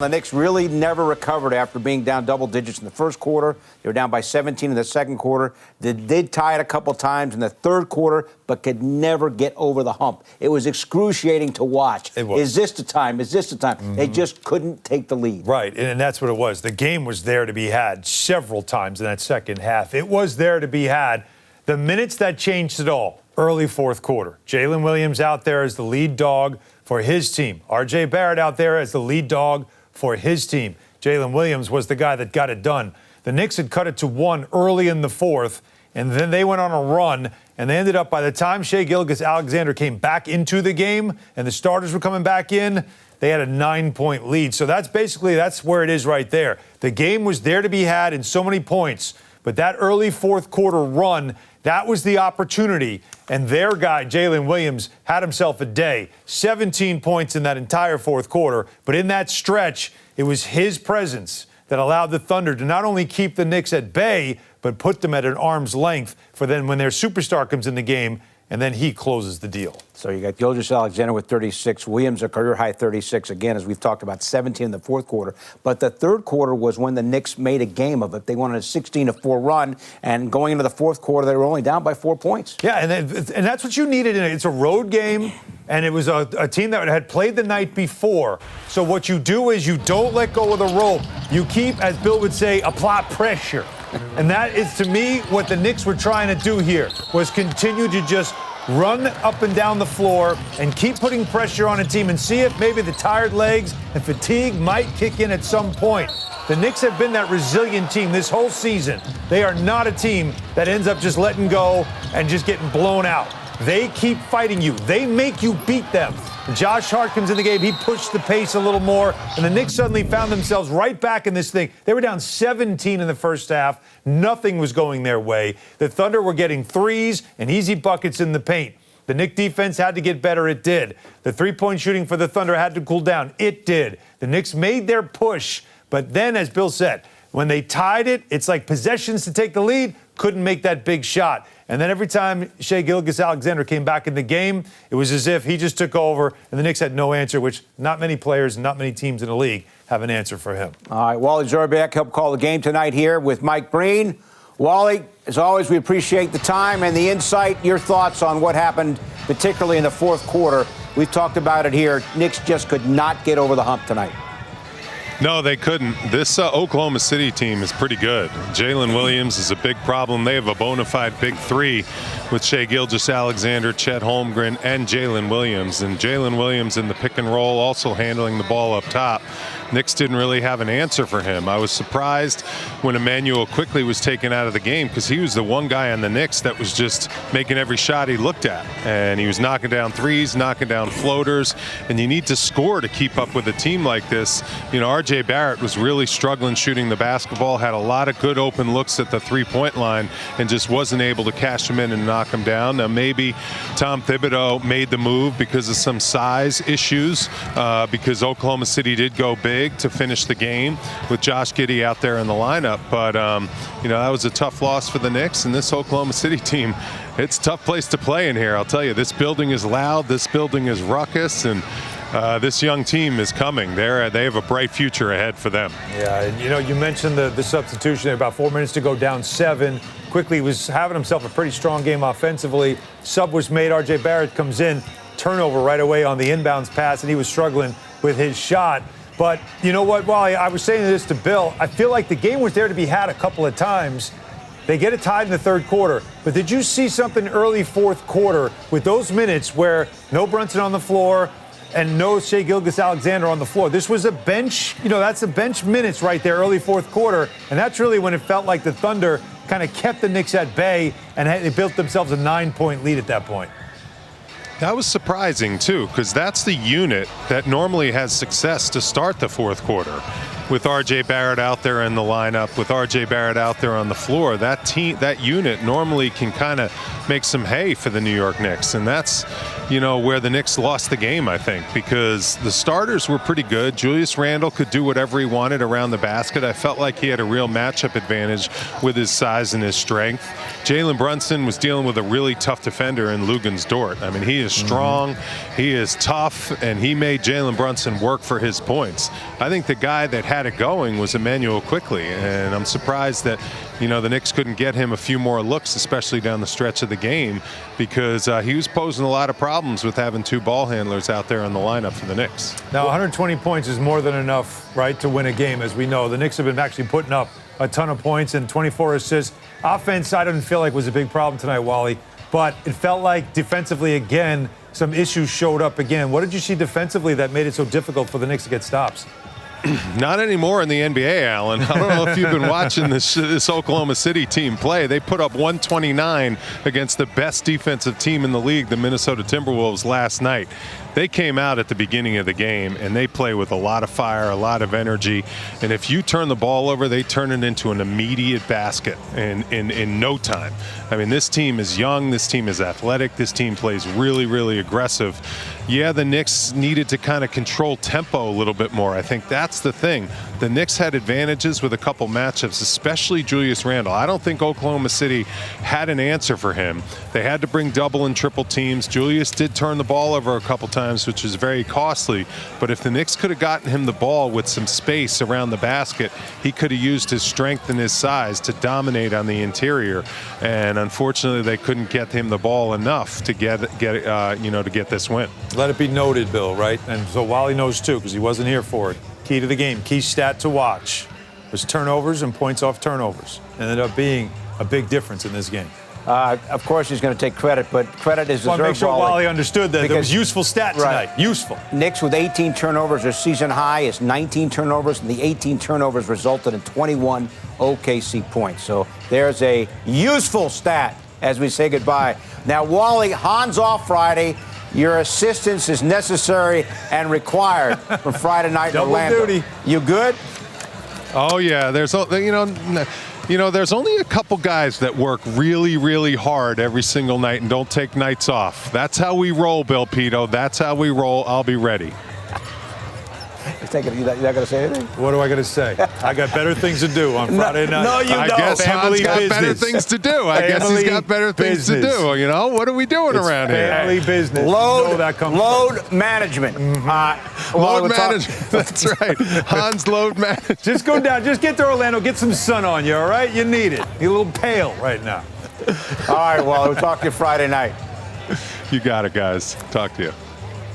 The Knicks really never recovered after being down double digits in the first quarter. They were down by 17 in the second quarter. They did tie it a couple times in the third quarter, but could never get over the hump. It was excruciating to watch. It was. Is this the time? Is this the time? Mm-hmm. They just couldn't take the lead. Right, and that's what it was. The game was there to be had several times in that second half. It was there to be had. The minutes that changed it all, early fourth quarter. Jalen Williams out there as the lead dog for his team. R.J. Barrett out there as the lead dog for his team. Jalen Williams was the guy that got it done. The Knicks had cut it to 1 early in the fourth, and then they went on a run, and they ended up, by the time Shai Gilgeous-Alexander came back into the game and the starters were coming back in, they had a 9-point lead. So that's where it is right there. The game was there to be had in so many points, but that early fourth quarter run, that was the opportunity. And their guy, Jalen Williams, had himself a day. 17 points in that entire fourth quarter. But in that stretch, it was his presence that allowed the Thunder to not only keep the Knicks at bay, but put them at an arm's length for then when their superstar comes in the game, and then he closes the deal. So you got Gilgeous-Alexander with 36, Williams a career-high 36, again, as we've talked about, 17 in the fourth quarter. But the third quarter was when the Knicks made a game of it. They wanted a 16-4 run, and going into the fourth quarter, they were only down by 4 points. Yeah, and that's what you needed. It's a road game, and it was a team that had played the night before. So what you do is you don't let go of the rope. You keep, as Bill would say, apply pressure. And that is, to me, what the Knicks were trying to do here, was continue to just run up and down the floor and keep putting pressure on a team and see if maybe the tired legs and fatigue might kick in at some point. The Knicks have been that resilient team this whole season. They are not a team that ends up just letting go and just getting blown out. They keep fighting you. They make you beat them. Josh Hart comes in the game. He pushed the pace a little more, and the Knicks suddenly found themselves right back in this thing. They were down 17 in the first half. Nothing was going their way. The Thunder were getting threes and easy buckets in the paint. The Knicks defense had to get better. It did. The three-point shooting for the Thunder had to cool down. It did. The Knicks made their push, but then, as Bill said, when they tied it, it's like possessions to take the lead, couldn't make that big shot. And then every time Shai Gilgeous-Alexander came back in the game, it was as if he just took over, and the Knicks had no answer, which not many players and not many teams in the league have an answer for him. All right, Wally Zorbiak helped call the game tonight here with Mike Breen. Wally, as always, we appreciate the time and the insight. Your thoughts on what happened, particularly in the fourth quarter. We've talked about it here. Knicks just could not get over the hump tonight. No, they couldn't. This Oklahoma City team is pretty good. Jalen Williams is a big problem. They have a bona fide big three with Shai Gilgeous-Alexander, Chet Holmgren, and Jalen Williams. And Jalen Williams in the pick and roll, also handling the ball up top. Knicks didn't really have an answer for him. I was surprised when Emmanuel quickly was taken out of the game, because he was the one guy on the Knicks that was just making every shot he looked at. And he was knocking down threes, knocking down floaters. And you need to score to keep up with a team like this. You know, R.J. Barrett was really struggling shooting the basketball, had a lot of good open looks at the three-point line, and just wasn't able to cash them in and knock them down. Now, maybe Tom Thibodeau made the move because of some size issues, because Oklahoma City did go big to finish the game with Josh Giddey out there in the lineup. But, you know, that was a tough loss for the Knicks, and this Oklahoma City team, it's a tough place to play in here. I'll tell you, this building is loud, this building is ruckus, and this young team is coming. They have a bright future ahead for them. Yeah, and you know, you mentioned the substitution there, about 4 minutes to go, down 7. Quickly was having himself a pretty strong game offensively. Sub was made. R.J. Barrett comes in, turnover right away on the inbounds pass, and he was struggling with his shot. But you know what, Wally, I was saying this to Bill, I feel like the game was there to be had a couple of times. They get it tied in the third quarter. But did you see something early fourth quarter with those minutes where no Brunson on the floor and no Shai Gilgeous-Alexander on the floor? This was a bench, you know, that's a bench minutes right there, early fourth quarter. And that's really when it felt like the Thunder kind of kept the Knicks at bay, and they built themselves a 9-point lead at that point. That was surprising, too, because that's the unit that normally has success to start the fourth quarter. with R.J. Barrett out there in the lineup, with R.J. Barrett out there on the floor, that unit normally can kind of make some hay for the New York Knicks. And that's, where the Knicks lost the game, I think, because the starters were pretty good. Julius Randle could do whatever he wanted around the basket. I felt like he had a real matchup advantage with his size and his strength. Jalen Brunson was dealing with a really tough defender in Luguentz Dort. I mean, he is strong, he is tough, and he made Jalen Brunson work for his points. I think the guy that had it going was Emmanuel Quickley, and I'm surprised that the Knicks couldn't get him a few more looks, especially down the stretch of the game, because he was posing a lot of problems with having two ball handlers out there in the lineup for the Knicks. Now, 120 points is more than enough, right, to win a game, as we know. The Knicks have been actually putting up a ton of points and 24 assists. Offense, I didn't feel like was a big problem tonight, Wally, but it felt like defensively, again, some issues showed up again. What did you see defensively that made it so difficult for the Knicks to get stops? Not anymore in the NBA, Alan. I don't know if you've been watching this Oklahoma City team play. They put up 129 against the best defensive team in the league, the Minnesota Timberwolves, last night. They came out at the beginning of the game, and they play with a lot of fire, a lot of energy. And if you turn the ball over, they turn it into an immediate basket in no time. I mean, this team is young. This team is athletic. This team plays really, really aggressive. Yeah, the Knicks needed to kind of control tempo a little bit more. I think that's the thing. The Knicks had advantages with a couple matchups, especially Julius Randle. I don't think Oklahoma City had an answer for him. They had to bring double and triple teams. Julius did turn the ball over a couple times, which was very costly. But if the Knicks could have gotten him the ball with some space around the basket, he could have used his strength and his size to dominate on the interior. And unfortunately, they couldn't get him the ball enough to get this win. Let it be noted, Bill, right? And so Wally knows too, because he wasn't here for it. Key to the game, key stat to watch was turnovers and points off turnovers. It ended up being a big difference in this game. Of course, he's going to take credit, but credit is deserved. I want to make sure Wally understood that. It was useful stat tonight. Right. Useful. Knicks with 18 turnovers. Their season high is 19 turnovers, and the 18 turnovers resulted in 21 OKC points. So there's a useful stat as we say goodbye. Now, Wally, Hans off Friday. Your assistance is necessary and required from Friday night in Orlando. Duty. You good? Oh yeah, there's only a couple guys that work really, really hard every single night and don't take nights off. That's how we roll, Bill Pito. That's how we roll. I'll be ready. You're not going to say anything? What do I got to say? I got better things to do on Friday night. No, you don't. I guess Hans got better things to do. I guess he's got better things to do. What are we doing around here? Family business. Load management. Load management. That's right. Hans load management. Just go down. Just get to Orlando. Get some sun on you, all right? You need it. You're a little pale right now. All right, well, we'll talk to you Friday night. You got it, guys. Talk to you.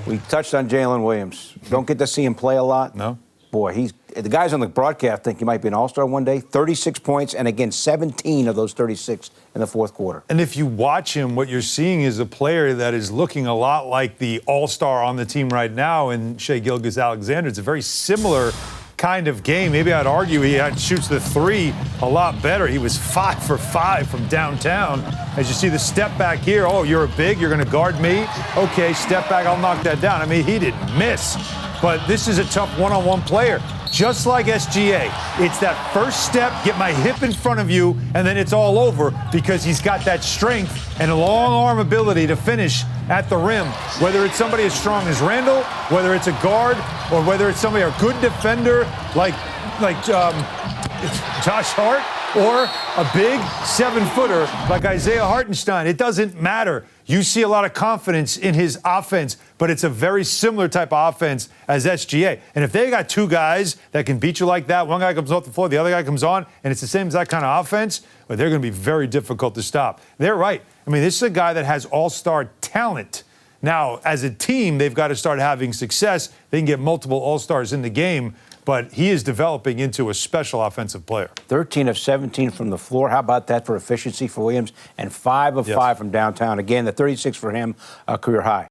We touched on Jalen Williams. Don't get to see him play a lot. No. Boy, the guys on the broadcast think he might be an all-star one day. 36 points, and again, 17 of those 36 in the fourth quarter. And if you watch him, what you're seeing is a player that is looking a lot like the all-star on the team right now in Shai Gilgeous-Alexander. It's a very similar kind of game. Maybe I'd argue he shoots the three a lot better. He was 5 for 5 from downtown. As you see the step back here, oh, you're a big, you're going to guard me? Okay, step back, I'll knock that down. I mean, he didn't miss. But this is a tough one-on-one player. Just like SGA, it's that first step, get my hip in front of you, and then it's all over because he's got that strength and a long arm ability to finish at the rim. Whether it's somebody as strong as Randall, whether it's a guard, or whether it's somebody, a good defender like Josh Hart, or a big 7-footer like Isaiah Hartenstein. It doesn't matter. You see a lot of confidence in his offense, but it's a very similar type of offense as SGA. And if they got two guys that can beat you like that, one guy comes off the floor, the other guy comes on, and it's the same as that kind of offense, but they're going to be very difficult to stop. They're right. I mean, this is a guy that has all-star talent. Now, as a team, they've got to start having success. They can get multiple all-stars in the game, but he is developing into a special offensive player. 13 of 17 from the floor. How about that for efficiency for Williams? And 5 of 5 from downtown. Again, the 36 for him, a career high.